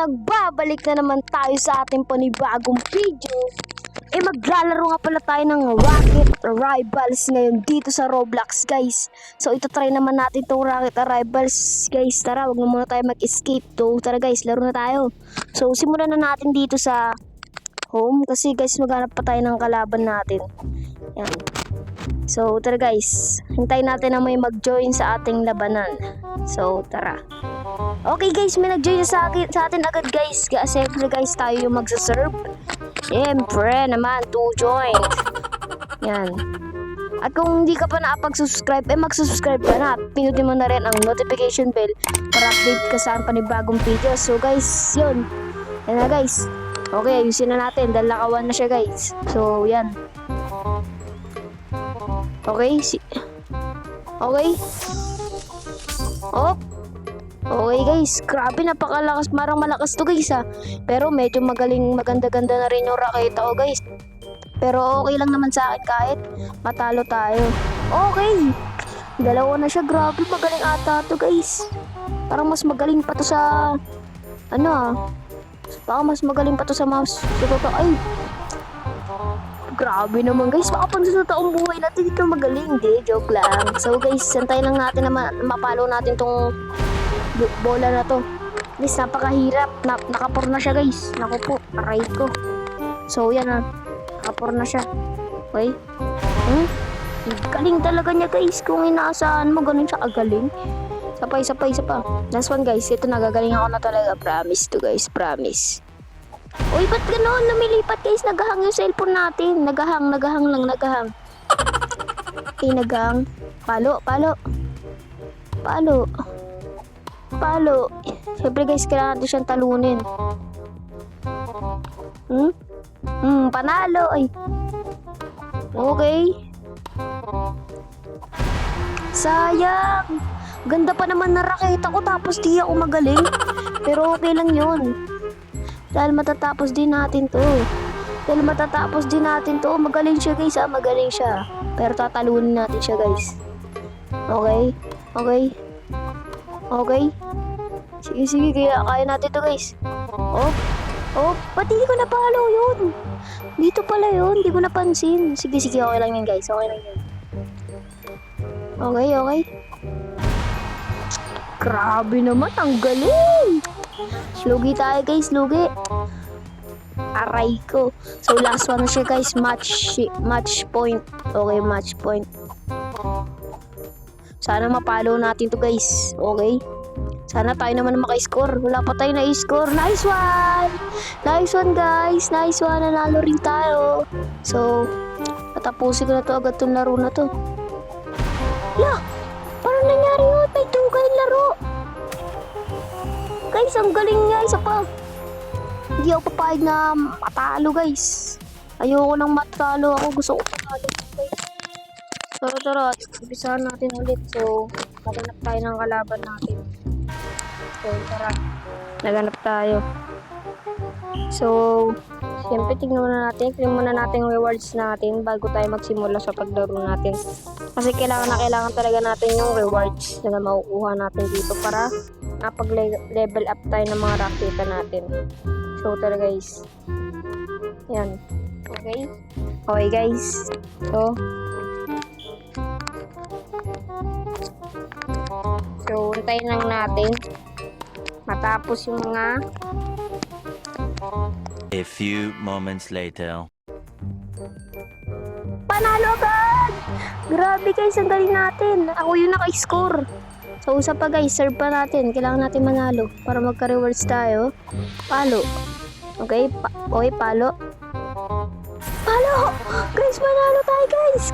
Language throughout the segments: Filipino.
nagbabalik na naman tayo sa ating panibagong video. Maglalaro nga pala tayo ng Rocket Rivals ngayon dito sa Roblox, guys. So itatry naman natin itong Rocket Rivals, guys. Tara, wag na muna tayo mag-escape to. Tara guys, laro na tayo. So simulan na natin dito sa home kasi guys, maghanap pa tayo ng kalaban natin. Yan. So tara guys, hintayin natin na may mag-join sa ating labanan. So tara. Okay guys, may nag-join sa atin agad guys. Siyempre guys, tayo yung magsaserve. Siyempre naman, to join. Yan. At kung hindi ka pa nakapag-subscribe, mag-subscribe ka na. Pinutin mo na rin ang notification bell para update ka sa panibagong video. So guys, yun. Yan na guys. Okay, ayusin na natin. Dahil nakawan na siya guys. So, yan. Okay, okay. Oh. Okay guys, grabe, napakalakas, parang malakas to guys ha. Pero medyo maganda-ganda na rin yung raketa ko guys. Pero okay lang naman sa akin kahit matalo tayo. Okay, dalawa na siya, grabe, magaling ata to guys. Parang mas magaling pa to sa, parang mas magaling pa to sa mas, ay. Grabe naman guys, baka pang sa taong buhay natin dito magaling, di, joke lang. So guys, santayin lang natin na mapalo natin tong bola na to. Guys, napakahirap. Nakapor na siya guys. Naku po, aray ko. So yan na, nakapor na siya. Okay. Galing talaga niya guys. Kung inaasahan mo, ganun siya kagaling. Isa pa. Last one guys, ito nagagaling ako na talaga. Promise to guys, promise. Uy, ba't ganoon? Lumilipat guys, nagahang yung cellphone natin. Nagahang lang. Nagahang. Palo. Siyempre guys, kailangan natin siyang talunin. Panalo. Ay. Okay. Sayang. Ganda pa naman na raketa ko tapos di ako magaling. Pero okay lang yun. Dahil matatapos din natin to. Magaling siya guys ha. Magaling siya. Pero tatalunin natin siya guys. Okay. Sige, kaya natin to guys. Ba't hindi ko napalo yun? Dito pala yun, hindi ko napansin. Sige, okay lang yun guys, Okay. Grabe naman, ang galing. Lugi tayo guys, lugi. Aray ko. So last one na siya guys, match point. Okay, match point. Sana mapalo natin to guys. Okay. Sana tayo naman maka-score. Wala pa tayo na-score. Nice one guys. Nanalo rin tayo. So, patapusin ko na to agad itong laro na to. Parang nangyari yun. May tugay laro. Guys, ang galing niya. Isa pa. Hindi ako papayag na matalo guys. Ayoko nang matalo ako. Gusto ko matalo guys. Tara, umpisahan natin ulit. So, maghanap tayo ng kalaban natin. So, tara. Naghanap tayo. So, siyempre tingnan muna natin yung rewards natin bago tayo magsimula sa paglaro natin. Kasi kailangan talaga natin yung rewards na makukuha natin dito para napag-level up tayo ng mga raketa natin. So, tara guys. Yan. Okay guys. So, hintayin lang natin matapos yung mga. A few moments later. Panalo agad! Grabe guys, ang galing natin. Ako yung naka-score. So, usap pa guys, serve pa natin. Kailangan natin manalo para magka-rewards tayo. Palo. Okay, palo. Guys, manalo tayo guys.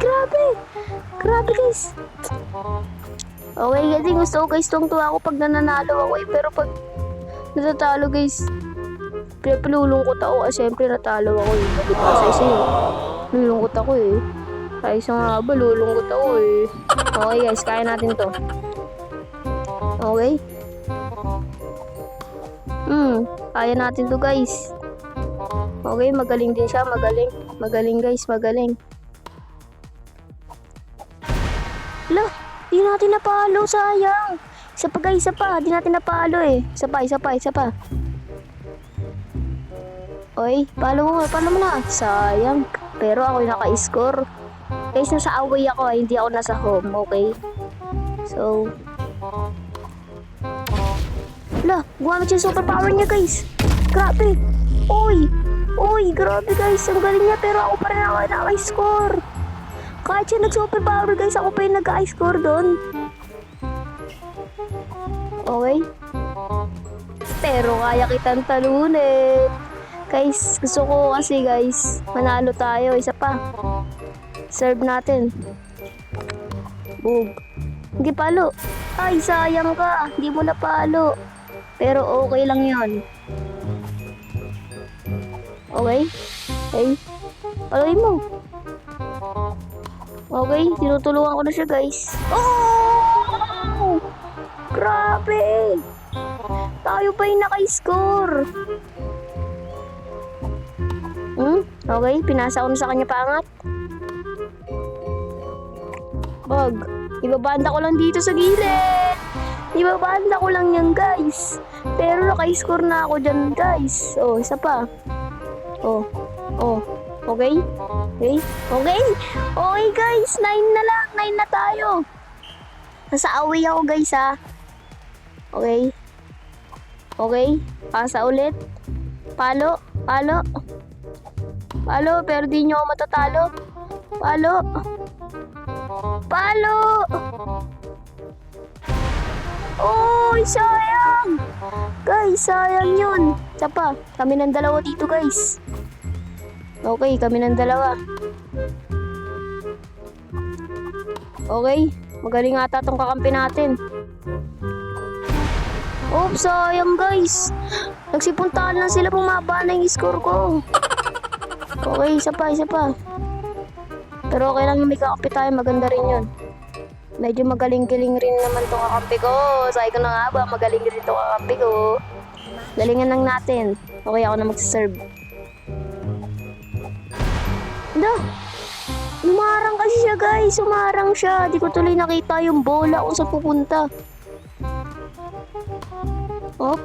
Grabe guys. Okay, kasi gusto ko guys, tuwang-tuwa ako pag nananalo ako pero pag natatalo guys, pinapalulungkot ako kasi siyempre natalo ako sa isa lulungkot ako sa isa nga ba, lulungkot ako Okay guys, kaya natin to. Okay. Kaya natin to guys. Okay, magaling din siya, magaling guys, magaling. Di natin napalo, sayang. Isa pa, di natin napalo Isa pa. Oy, palo mo na. Sayang. Pero ako yung naka-score. Guys, nasa away ako, hindi ako nasa home, okay? So, gumamit yung superpower niya, guys. Grabe. Uy, grabe, guys. Ang galing niya, pero ako pa rin ako naka-score. Kahit siya nag-superpower, guys, ako pa yung nag-score doon. Okay? Pero kaya kitang talunin. Guys, gusto ko kasi, guys, manalo tayo. Isa pa. Serve natin. Bug. Hindi palo. Ay, sayang ka. Hindi mo na palo. Pero okay lang yon. Okay? Okay? Paloy mo. Okay, tinutulungan ko na siya, guys. Oh! Grabe! Tayo pa yung naka-score. Okay, pinasa ko na sa kanya pangat. Bag, ibabanda ko lang dito sa gilid. Ibabanda ko lang yan, guys. Pero naka-score na ako dyan, guys. Oh, isa pa. Oh. Okay? Okay? Okay? Okay, guys. 9 na lang. 9 na tayo. Nasa away ako, guys, ha. Okay? Okay? Pasa ulit. Palo. Palo, pero di nyo ako matatalo. Palo! Oy, sayang! Guys, sayang yun. Isa pa, kami ng dalawa dito, guys. Okay, kami ng dalawa. Okay, magaling ata tong kakampi natin. Oops, sayang, guys. Nagsipuntahan lang sila, bumaba na yung score ko. Okay, isa pa. Pero okay lang yung may kakampi tayo, maganda rin yun. Medyo magaling-galing rin naman itong kakampi ko. Sabi ko na nga ba, magaling rin itong kakampi ko. Galingan lang natin. Okay, ako na magsaserve. Umarang kasi siya, guys. Umarang siya. Di ko tuloy nakita yung bola kung saan pupunta. Op.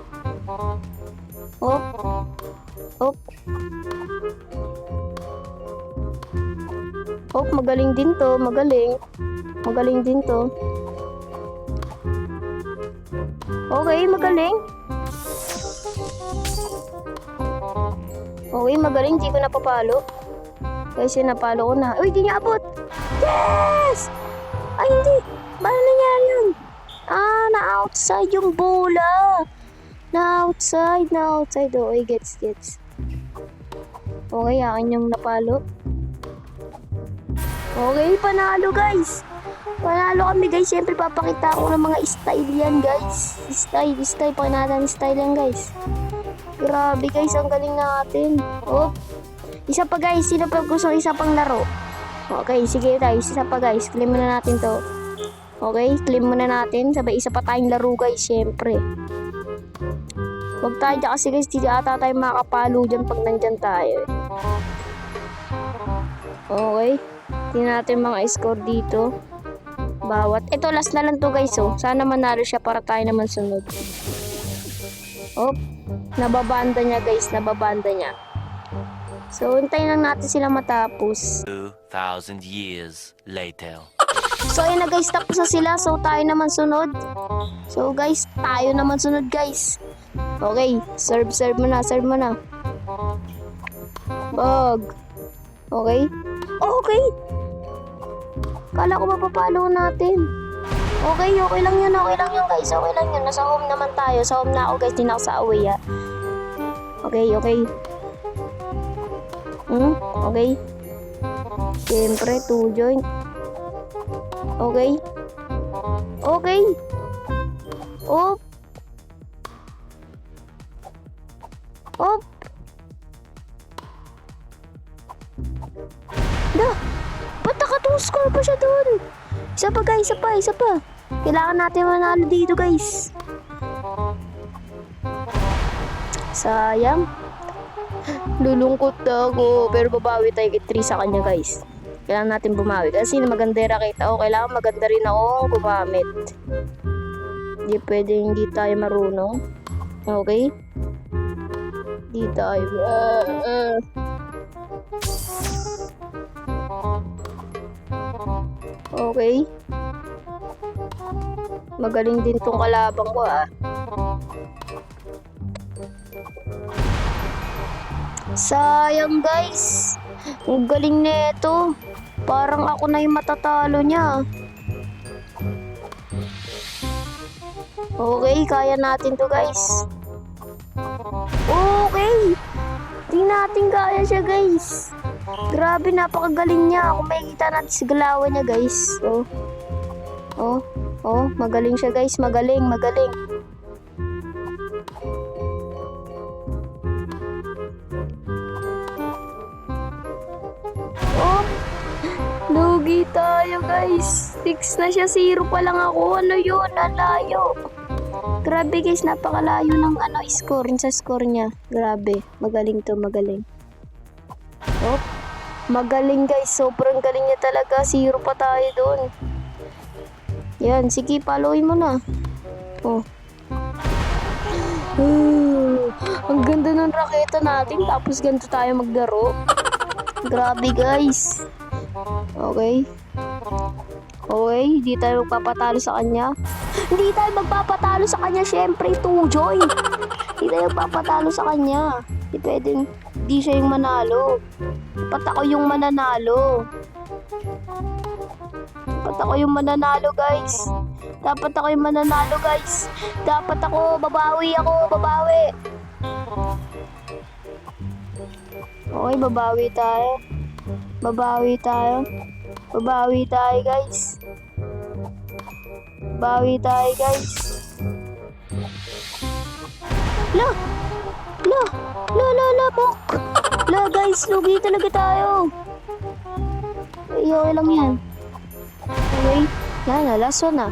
Magaling din to. Magaling din to. Okay, magaling. Okay, magaling. Di ko napapalo. Kasi napalo ko na. Uy, di niya abot. Yes! Ay, hindi. Paano nangyari yun? Na-outside yung bola. Na-outside. Okay, gets. Okay, akin yung napalo. Okay, panalo, guys. Panalo kami, guys. Siyempre, papakita ko ng mga style yan, guys. Style. Pakita natin style yan, guys. Grabe, guys. Ang galing natin. Oh. Isa pa, guys. Sino pa gusto isa pang laro? Okay, sige, guys. Isa pa, guys. Claim muna natin to. Okay, claim muna natin. Sabay, isa pa tayong laro, guys. Siyempre. Huwag tayo dyan kasi, guys. Hindi ata tayo makakapalo dyan pag nandyan tayo. Okay. Tingnan natin mga score dito. Bawat. Ito, last na lang to, guys. Oh. Sana manalo siya para tayo naman sunod. Oh. Nababanda niya, guys. So, hintayin lang natin sila matapos. 2,000 years later. So, ayun na, guys. Tapos na sila. So, tayo naman sunod. So, guys. Tayo naman sunod, guys. Okay. Serve mo na. Bag. Okay. Okay. Kala ko mapapalo natin. Okay lang yun, guys. Okay lang yun. Nasa home naman tayo. Sa home na ako, guys. Di na ako sa away, ha. Okay. Okay. Siyempre, 2 joint. Okay. Op. Ba't naka-2 score pa siya dun? Isa pa, guys. Isa pa. Kailangan natin manalo dito, guys. Sayang. Lulungkot na ako. Pero babawi tayo kay 3 sa kanya, guys. Kailangan natin bumawi. Kasi maganda yung rakita ko. Kailangan maganda rin ako gumamit. Hindi pwede hindi tayo marunong. Okay? Di tayo. Okay. Magaling din tong kalabang ko ah. Sayang guys. Ang galing nito. Parang ako na yung matatalo niya. Okay, kaya natin to guys. Okay. Di natin kaya siya guys. Grabe, napakagaling niya. Kung makikita natin sa galawan niya guys. Magaling siya guys. Magaling. Oh, lugi tayo guys. 6 na siya, 0 pa lang ako. Ano yun? Nalayo. Grabe guys, napakalayo ng score sa score niya. Grabe, magaling to, magaling. Oh, magaling guys, sobrang galing niya talaga. 0 pa tayo doon. Yan, sige, followin mo na. Oh. Ang ganda ng raketa natin, tapos ganito tayo maglaro. Grabe guys. Okay, hindi tayo magpapatalo sa kanya. Hindi tayo magpapatalo sa kanya, syempre, Tujoy. Hindi tayo magpapatalo sa kanya. Hindi pwedeng, di siya yung manalo. Dapat ako yung mananalo. Dapat ako yung mananalo, guys. Dapat ako, babawi. Okay, babawi tayo, guys. Bawi tayo, guys. Bok. Guys, lugi talaga tayo. Okay lang yan. Okay, yan, last one na.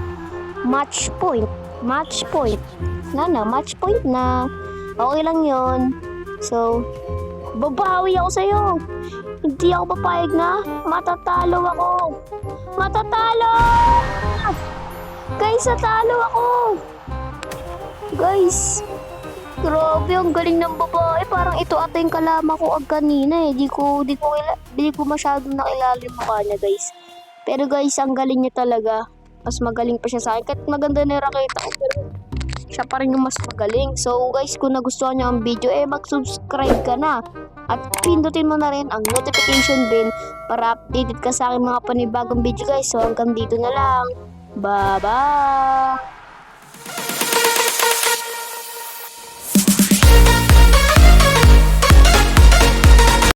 Match point na. Match point na. Okay lang yon. So, babawi ako sa'yo. Hindi ako papayag na. Matatalo ako. Guys, natalo ako. Guys, grabe, ang galing ng babae. Parang ito ata yung kalama ko kanina eh. Di ko masyadong nakilala yung mukha niya, guys. Pero guys, ang galing niya talaga. Mas magaling pa siya sa akin. Kahit maganda na yung raketa ko, pero siya pa rin yung mas magaling. So guys, kung nagustuhan niyo ang video, mag-subscribe ka na. At pindutin mo na rin ang notification bell para updated ka sa aking mga panibagong video, guys. So hanggang dito na lang. Bye-bye!